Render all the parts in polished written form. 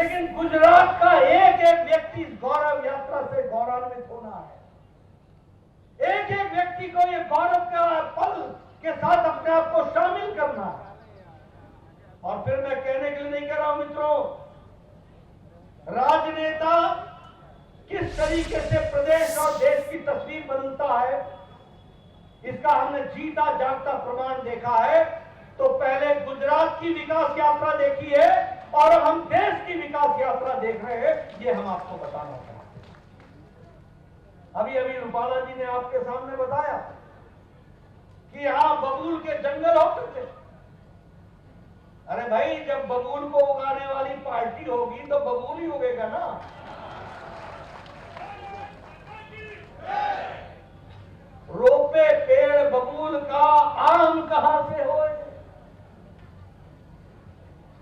लेकिन गुजरात का एक एक व्यक्ति इस गौरव यात्रा से गौरवान्वित होना है। एक एक व्यक्ति को ये गौरव का पल के साथ अपने आप को शामिल करना है। और फिर मैं कहने के लिए नहीं कह रहा हूं मित्रों, राजनेता किस तरीके से प्रदेश और देश की तस्वीर बदलता है, इसका हमने जीता जागता प्रमाण देखा है। तो पहले गुजरात की विकास यात्रा देखी है और हम देश की विकास यात्रा देख रहे हैं, ये हम आपको बताना चाहते हैं। अभी अभी रूपाला जी ने आपके सामने बताया कि यहां बबूल के जंगल होते थे। अरे भाई, जब बबूल को उगाने वाली पार्टी होगी तो बबूल ही उगेगा ना। रोपे पेड़ बबूल का, आम कहां से होए?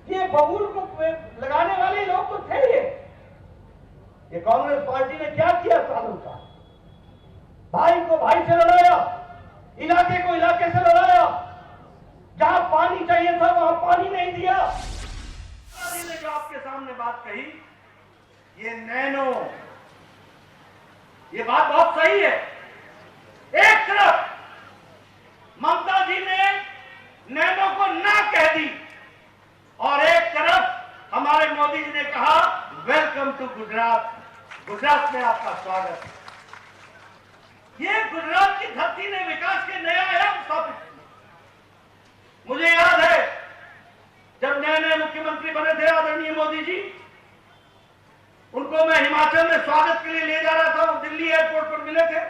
ये बबूल को लगाने वाले लोग तो थे। ये कांग्रेस पार्टी ने क्या किया सालों का? भाई को भाई से लड़ाया, इलाके को इलाके से लड़ाया, जहां पानी चाहिए था वहां पानी नहीं दिया। ने जो आपके सामने बात कही, ये नैनो, ये बात बहुत सही है। एक तरफ ममता जी ने नैनो को ना कह दी और एक तरफ हमारे मोदी जी ने कहा वेलकम टू गुजरात, गुजरात में आपका स्वागत। ये गुजरात की धरती ने विकास के नया आयाम स्थापित किया। मुझे याद है जब नए नए मुख्यमंत्री बने थे आदरणीय मोदी जी, उनको मैं हिमाचल में स्वागत के लिए ले जा रहा था, वो दिल्ली एयरपोर्ट पर मिले थे।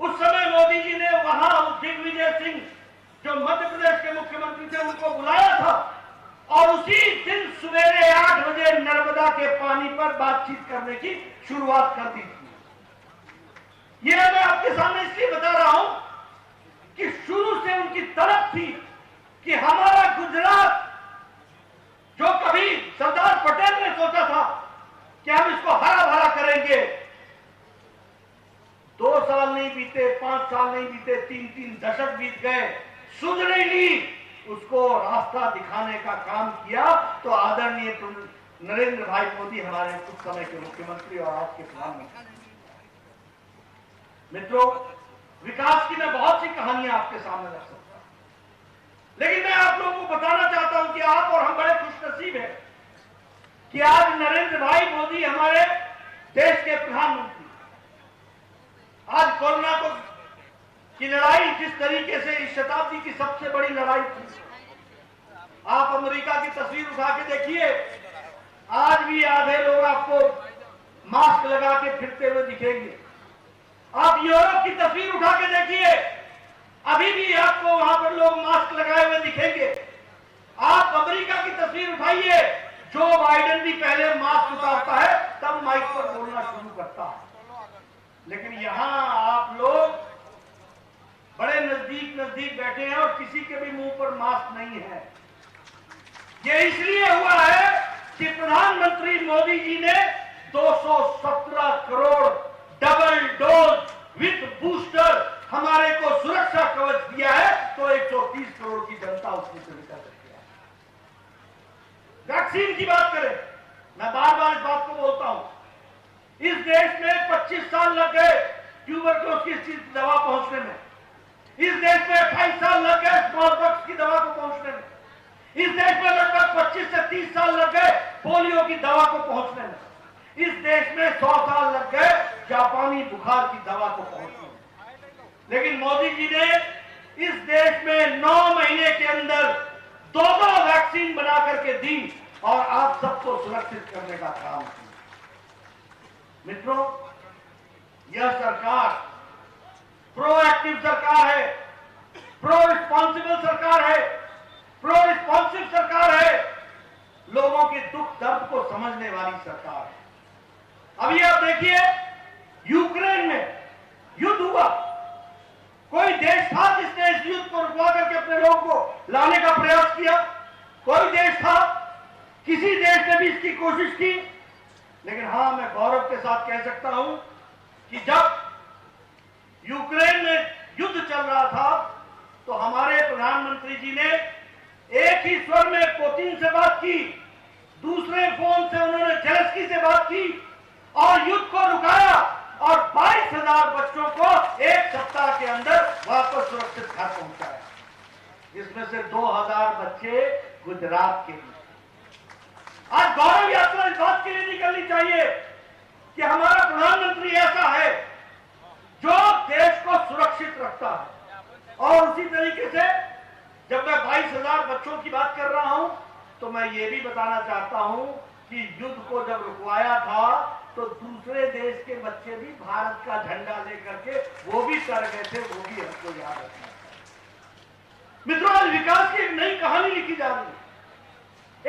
उस समय मोदी जी ने वहां दिग्विजय सिंह जो मध्य प्रदेश के मुख्यमंत्री थे उनको बुलाया था और उसी दिन सवेरे 8 बजे नर्मदा के पानी पर बातचीत करने की शुरुआत कर दी थी। यह मैं आपके सामने इसलिए बता रहा हूं कि शुरू से उनकी तरफ थी कि हमारा गुजरात, जो कभी सरदार पटेल ने सोचा था कि हम इसको हरा भरा करेंगे, 2 साल नहीं बीते, 5 साल नहीं बीते, 3 दशक बीत गए, सुध नहीं ली, उसको रास्ता दिखाने का काम किया। तो आदरणीय नरेंद्र भाई मोदी हमारे कुछ समय के मुख्यमंत्री और आज के प्रधानमंत्री। मित्रों, विकास की मैं बहुत सी कहानियां आपके सामने रख सकता हूं, लेकिन मैं आप लोगों को बताना चाहता हूं कि आप और हम बड़े खुशनसीब हैं कि आज नरेंद्र भाई मोदी हमारे देश के प्रधानमंत्री। आज कोरोना की लड़ाई जिस तरीके से इस शताब्दी की सबसे बड़ी लड़ाई थी, आप अमेरिका की तस्वीर उठा के देखिए, आज भी आधे लोग आपको मास्क लगा के फिरते हुए दिखेंगे। आप यूरोप की तस्वीर उठा के देखिए, अभी भी आपको वहां पर लोग मास्क लगाए हुए दिखेंगे। आप अमेरिका की तस्वीर उठाइए, जो बाइडेन भी पहले मास्क उतारता है तब माइक पर बोलना शुरू करता है। लेकिन यहां आप लोग बड़े नजदीक बैठे हैं और किसी के भी मुंह पर मास्क नहीं है। ये इसलिए हुआ है कि प्रधानमंत्री मोदी जी ने 217 crore double dose with booster हमारे को सुरक्षा कवच दिया है, तो 130 करोड़ की जनता उसमें से निकल सकती है। वैक्सीन की बात करें, मैं बार बार इस बात को बोलता हूं, इस देश में 25 साल लग गए ट्यूबरक्लोसिस की दवा पहुंचने में। इस देश में 28 साल लग गए स्मॉलपॉक्स की दवा को पहुंचने में। इस देश में लगभग 25 से 30 साल लग गए पोलियो की दवा को पहुंचने में। इस देश में 100 साल लग गए जापानी बुखार की दवा को पहुंचने में। लेकिन मोदी जी ने इस देश में 9 महीने के अंदर 2 वैक्सीन बना करके दी और आप सबको सुरक्षित करने का काम किया। मित्रों, यह सरकार प्रोएक्टिव सरकार है, प्रो रिस्पॉन्सिबल सरकार है, प्रो रिस्पॉन्सिव सरकार है, लोगों के दुख दर्द को समझने वाली सरकार है। अभी आप देखिए, यूक्रेन में युद्ध हुआ, कोई देश था जिसने इस युद्ध को रुकवा करके अपने लोगों को लाने का प्रयास किया? कोई देश था? किसी देश ने भी इसकी कोशिश की? लेकिन हां, मैं गौरव के साथ कह सकता हूं कि जब यूक्रेन में युद्ध चल रहा था तो हमारे प्रधानमंत्री जी ने एक ही स्वर में पुतिन से बात की, दूसरे फोन सख्ती से बात की और युद्ध को रुकाया और 22,000 बच्चों को एक सप्ताह के अंदर वापस सुरक्षित घर पहुंचाया, जिसमें से 2,000 बच्चे गुजरात के लिए। आज गौरव यात्रा इस बात के लिए निकलनी चाहिए कि हमारा प्रधानमंत्री ऐसा है जो देश को सुरक्षित रखता है। और उसी तरीके से जब मैं 22,000 बच्चों की बात कर रहा हूं तो मैं ये भी बताना चाहता हूं कि युद्ध को जब रुकवाया था तो दूसरे देश के बच्चे भी भारत का झंडा लेकर के वो भी कर गए थे, वो भी हमको याद रखना। मित्रों, आज विकास की एक नई कहानी लिखी जा रही है।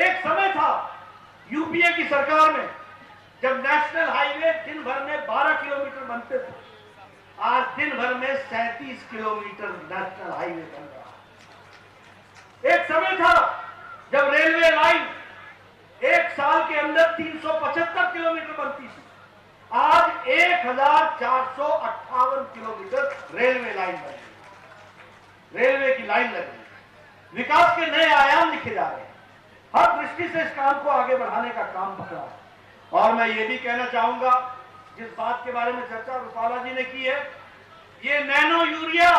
एक समय था यूपीए की सरकार में जब नेशनल हाईवे दिन भर में 12 किलोमीटर बनते थे, आज दिन भर में 37 किलोमीटर नेशनल हाईवे बन रहा है। एक समय था जब रेलवे लाइन एक साल के अंदर 375 किलोमीटर बनती थी, आज 1458 किलोमीटर रेलवे लाइन बन रही है। रेलवे की लाइन लग रही है। विकास के नए आयाम लिखे जा रहे हैं। हर दृष्टि से इस काम को आगे बढ़ाने का काम पकड़ा है। और मैं ये भी कहना चाहूंगा, जिस बात के बारे में चर्चा रूपाला जी ने की है, ये नैनो यूरिया,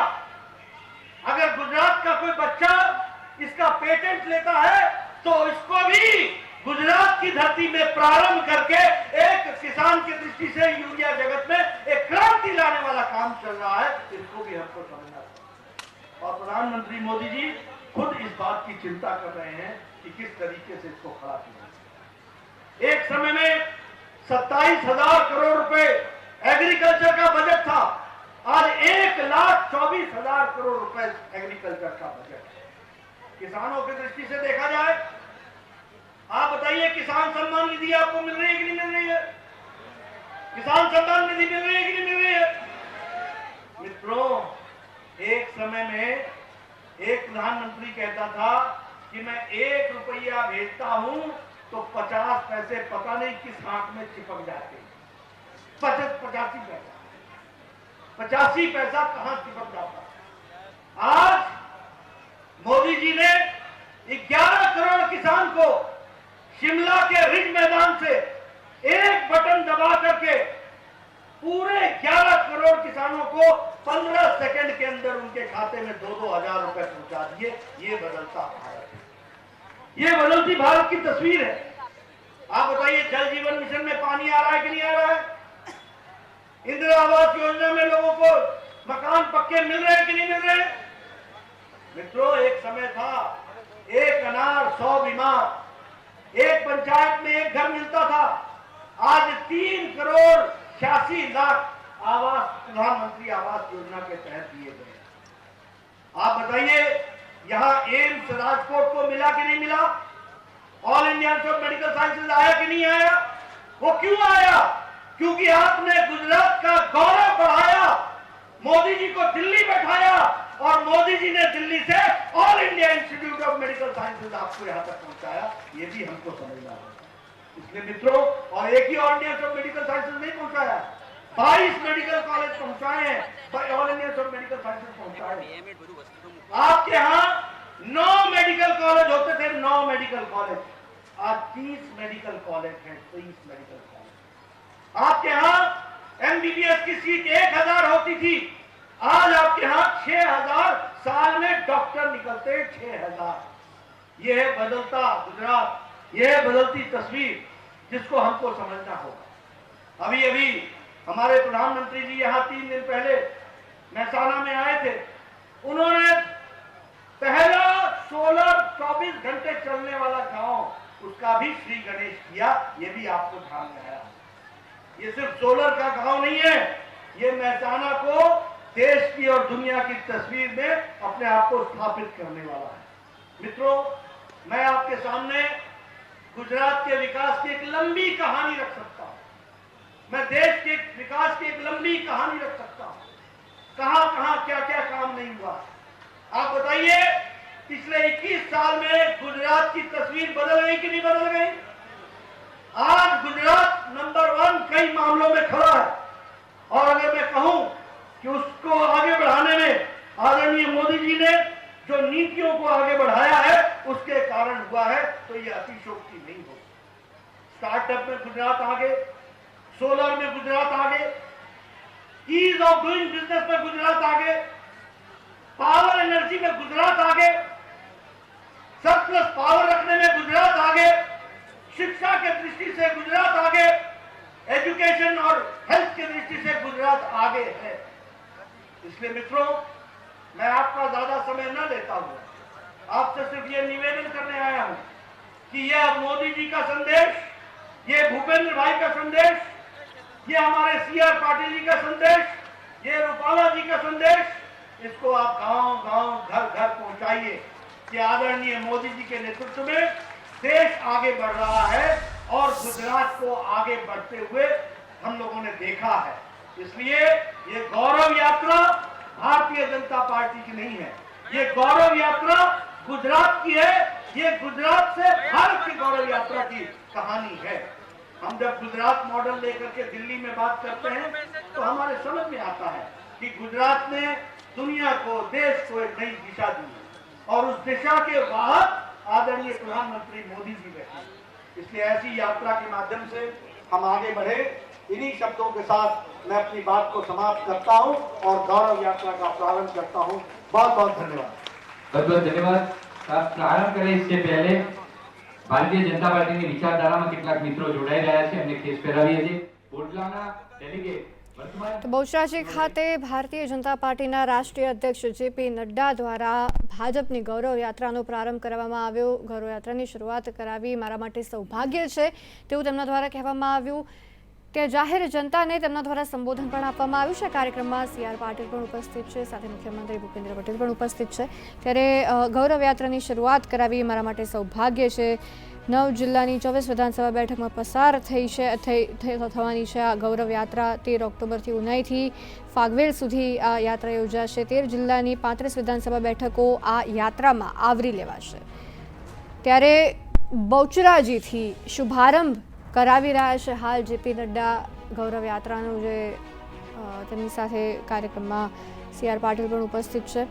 अगर गुजरात का कोई बच्चा इसका पेटेंट लेता है तो इसको भी गुजरात की धरती में प्रारंभ करके एक किसान की दृष्टि से यूरिया जगत में एक क्रांति लाने वाला काम चल रहा है। इसको भी हमको समझना चाहिए। और प्रधानमंत्री मोदी जी खुद इस बात की चिंता कर रहे हैं कि किस तरीके से इसको खड़ा किया। एक समय में 27,000 करोड़ रुपए एग्रीकल्चर का बजट था, आज 1,24,000 करोड़ रुपए एग्रीकल्चर का बजट है। किसानों की दृष्टि से देखा जाए, आप बताइए, किसान सम्मान निधि आपको मिल रही है कि नहीं मिल रही है? किसान सम्मान निधि मिल रही है कि नहीं मिल रही है? मित्रों, एक समय में एक प्रधानमंत्री कहता था कि मैं 1 रुपया भेजता हूं तो 50 पैसे पता नहीं किस हाथ में चिपक जाते हैं। 85 पैसा कहां चिपक जाता। आज मोदी जी ने 11 करोड़ किसान को शिमला के रिज मैदान से एक बटन दबा करके पूरे 11 करोड़ किसानों को 15 सेकंड के अंदर उनके खाते में 2-2 हजार रुपए पहुंचा दिए। ये बदलता भारत है, ये बदलती भारत की तस्वीर है। आप बताइए, जल जीवन मिशन में पानी आ रहा है कि नहीं आ रहा है? इंदिरा आवास योजना में लोगों को मकान पक्के मिल रहे हैं कि नहीं मिल रहे हैं? मित्रों, एक समय था एक अनार 100 बीमार, एक पंचायत में एक घर मिलता था। आज 3 करोड़ 86 लाख आवास प्रधानमंत्री आवास योजना के तहत दिए गए। आप बताइए, यहां एम्स राजकोट को मिला कि नहीं मिला? All India institute of medical sciences आया कि नहीं आया? वो क्यों आया? क्योंकि आपने गुजरात का गौरव बढ़ाया, मोदी जी को दिल्ली बैठाया और मोदी जी ने दिल्ली से all India institute of medical sciences आपको यहां तक पहुंचाया। ये भी हमको समझना है। इसलिए मित्रों, और एक ही all India institute of medical sciences नहीं पहुंचाया, 22 मेडिकल कॉलेज पहुंचाए हैं, all India institute of medical sciences पहुंचाए। आपके यहां 9 मेडिकल कॉलेज होते थे, 9 मेडिकल कॉलेज, आज 30 मेडिकल कॉलेज हैं, 30 मेडिकल कॉलेज। आपके यहां एमबीबीएस की सीट 1,000 होती थी, आज आपके यहां 6,000 साल में डॉक्टर निकलते हैं, 6,000। यह है बदलता गुजरात, यह है बदलती तस्वीर, जिसको हमको समझना होगा। अभी अभी हमारे प्रधानमंत्री जी यहां 3 दिन पहले महसाना में आए थे। उन्होंने पहला सोलर 24 घंटे चलने वाला गांव, उसका भी श्री गणेश किया। यह भी आपको ध्यान में आया। ये सिर्फ सोलर का गांव नहीं है, ये महसाना को देश की और दुनिया की तस्वीर में अपने आप को स्थापित करने वाला है। मित्रों, मैं आपके सामने गुजरात के विकास की एक लंबी कहानी रख सकता हूं। मैं देश के विकास की एक लंबी कहानी रख सकता हूं। कहां कहां क्या क्या काम नहीं हुआ। आप बताइए, पिछले 21 साल में गुजरात की तस्वीर बदल गई कि नहीं बदल गई? आज गुजरात नंबर 1 कई मामलों में खड़ा है। और अगर मैं कहूं कि उसको आगे बढ़ाने में आदरणीय मोदी जी ने जो नीतियों को आगे बढ़ाया है उसके कारण हुआ है, तो यह अतिशोक्ति नहीं होगी। स्टार्टअप में गुजरात आगे, सोलर में गुजरात आगे, ईज ऑफ डूइंग बिजनेस में गुजरात आगे, पावर एनर्जी में गुजरात आगे, सरप्लस पावर रखने में गुजरात आगे, शिक्षा के दृष्टि से गुजरात आगे, एजुकेशन और हेल्थ की दृष्टि से गुजरात आगे है। इसलिए मित्रों, मैं आपका ज्यादा समय न लेता हूं, आपसे सिर्फ ये निवेदन करने आया हूं कि यह मोदी जी का संदेश, ये भूपेंद्र भाई का संदेश, ये हमारे सीआर पाटिल जी का संदेश, ये रूपाला जी का संदेश, इसको आप गांव-गांव, घर-घर पहुंचाइए कि आदरणीय मोदी जी के नेतृत्व में देश आगे बढ़ रहा है और गुजरात को आगे बढ़ते हुए हम लोगों ने देखा है। इसलिए ये गौरव यात्रा भारतीय जनता पार्टी की नहीं है, ये गौरव यात्रा गुजरात की है, ये गुजरात से भारत की गौरव यात्रा की कहानी है। हम जब गुजरात मॉडल लेकर के दिल्ली में बात करते हैं तो हमारे समझ में आता है कि गुजरात ने दुनिया को, देश को एक नई दिशा दी है और उस दिशा के वाहक आदरणीय प्रधानमंत्री मोदी जी बैठे। इसलिए ऐसी यात्रा के माध्यम से हम आगे बढ़े। इन्हीं शब्दों के साथ मैं अपनी बात को समाप्त करता हूं और गौरव यात्रा का प्रारंभ करता हूं। बहुत बहुत धन्यवाद। बहुत बहुत धन्यवाद। प्रारंभ करें इससे पहले भारतीय जनता पार्टीની વિચારધારામાં કેટલાક મિત્રો જોડાઈ રહ્યા છે અને કેસ પહેરાવીએ છીએ। બોટલાના ડેલિગેટ તો બહુચરાજી ખાતે ભારતીય જનતા પાર્ટીના રાષ્ટ્રીય અધ્યક્ષ જેપી નડ્ડા દ્વારા ભાજપની ગૌરવ યાત્રાનો પ્રારંભ કરવામાં આવ્યો। ગૌરવ યાત્રાની શરૂઆત કરાવી મારા માટે સૌભાગ્ય છે તેવું તેમના દ્વારા કહેવામાં આવ્યું। ત્યાં જાહેર જનતાને તેમના દ્વારા સંબોધન પણ આપવામાં આવ્યું છે। કાર્યક્રમમાં સીઆર પાટીલ પણ ઉપસ્થિત છે, સાથે મુખ્યમંત્રી ભૂપેન્દ્ર પટેલ પણ ઉપસ્થિત છે। ત્યારે ગૌરવ યાત્રાની શરૂઆત કરાવી મારા માટે સૌભાગ્ય છે। 9 જિલ્લાની 24 વિધાનસભા બેઠકમાં પસાર થવાની છે આ ગૌરવ યાત્રા। 13 ઓક્ટોબરથી ઉનાઈથી ફાગવેલ સુધી આ યાત્રા યોજાશે। 13 જિલ્લાની 35 વિધાનસભા બેઠકો આ યાત્રામાં આવરી લેવાશે। ત્યારે બહુચરાજીથી શુભારંભ કરાવી રહ્યા છે હાલ જેપી નડ્ડા ગૌરવ યાત્રાનું, જે તેમની સાથે કાર્યક્રમમાં સીઆર પાટીલ પણ ઉપસ્થિત છે।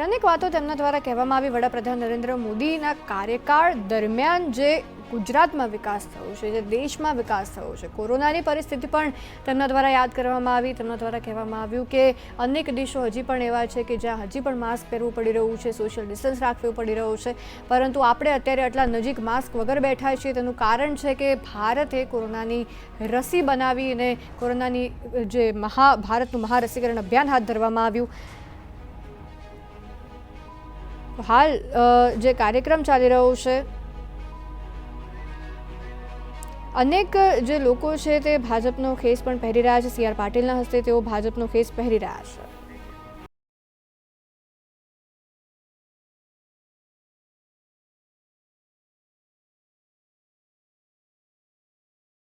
અનેક વાતો તેમના દ્વારા કહેવામાં આવી। વડાપ્રધાન નરેન્દ્ર મોદીના કાર્યકાળ દરમિયાન જે ગુજરાતમાં વિકાસ થયો છે, જે દેશમાં વિકાસ થયો છે, કોરોનાની પરિસ્થિતિ પણ તેમના દ્વારા યાદ કરવામાં આવી। તેમના દ્વારા કહેવામાં આવ્યું કે અનેક દેશો હજી પણ એવા છે કે જ્યાં હજી પણ માસ્ક પહેરવું પડી રહ્યું છે, સોશિયલ ડિસ્ટન્સ રાખવું પડી રહ્યું છે, પરંતુ આપણે અત્યારે આટલા નજીક માસ્ક વગર બેઠા છીએ। તેનું કારણ છે કે ભારતે કોરોનાની રસી બનાવી અને કોરોનાની જે ભારતનું મહારસીકરણ અભિયાન હાથ ધરવામાં આવ્યું। હાલ જે કાર્યક્રમ ચાલી રહ્યો છે, અનેક જે લોકો છે તે ભાજપનો ખેસ પણ પહેરી રહ્યા છે। સીઆર પાટીલના હસ્તે તેઓ ભાજપનો ખેસ પહેરી રહ્યા છે।